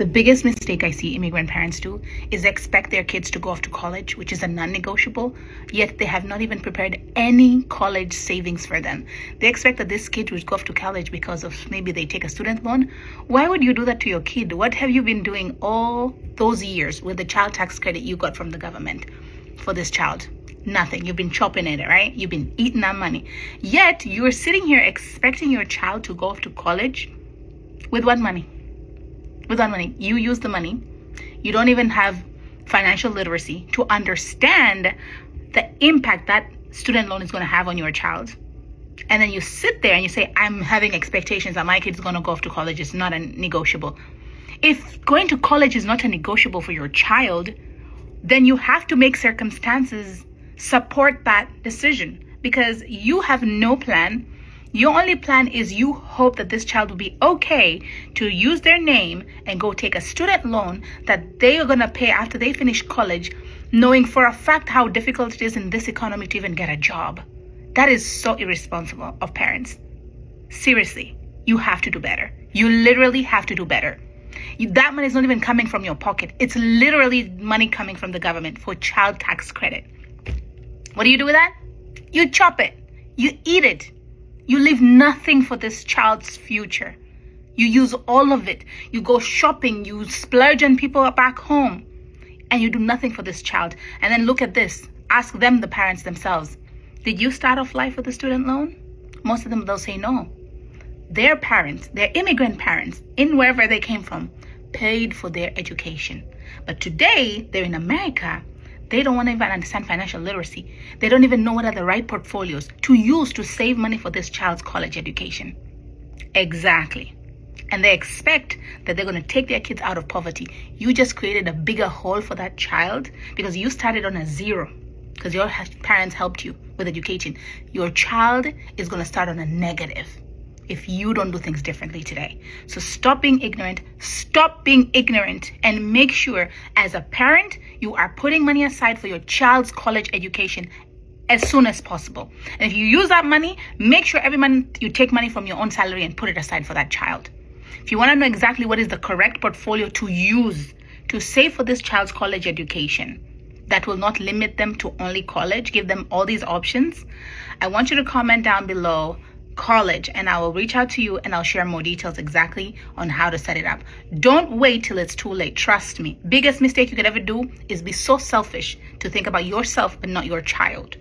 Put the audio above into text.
The biggest mistake I see immigrant parents do is expect their kids to go off to college, which is a non-negotiable, yet they have not even prepared any college savings for them. They expect that this kid would go off to college because of maybe they take a student loan. Why would you do that to your kid? What have you been doing all those years with the child tax credit you got from the government for this child? Nothing. You've been chopping it, right? You've been eating that money. Yet you're sitting here expecting your child to go off to college with what money? With that money, you use the money. You don't even have financial literacy to understand the impact that student loan is going to have on your child. And then you sit there and you say, I'm having expectations that my kid is going to go off to college. It's not a negotiable. If going to college is not a negotiable for your child, then you have to make circumstances support that decision, because you have no plan. Your only plan is you hope that this child will be okay to use their name and go take a student loan that they are going to pay after they finish college, knowing for a fact how difficult it is in this economy to even get a job. That is so irresponsible of parents. Seriously, you have to do better. You literally have to do better. That money is not even coming from your pocket. It's literally money coming from the government for child tax credit. What do you do with that? You chop it. You eat it. You leave nothing for this child's future. You use all of it. You go shopping, you splurge on people back home, and you do nothing for this child. And then look at this. Ask them, the parents themselves. Did you start off life with a student loan? Most of them, they'll say no. Their parents, their immigrant parents, in wherever they came from, paid for their education. But today, they're in America. They don't want to even understand financial literacy. They don't even know what are the right portfolios to use to save money for this child's college education. Exactly. And they expect that they're going to take their kids out of poverty. You just created a bigger hole for that child because you started on a zero because your parents helped you with education. Your child is going to start on a negative if you don't do things differently today. So stop being ignorant, and make sure as a parent, you are putting money aside for your child's college education as soon as possible. And if you use that money, make sure every month you take money from your own salary and put it aside for that child. If you want to know exactly what is the correct portfolio to use to save for this child's college education, that will not limit them to only college, give them all these options, I want you to comment down below college, and I will reach out to you and I'll share more details exactly on how to set it up. Don't wait till it's too late. Trust me. Biggest mistake you could ever do is be so selfish to think about yourself but not your child.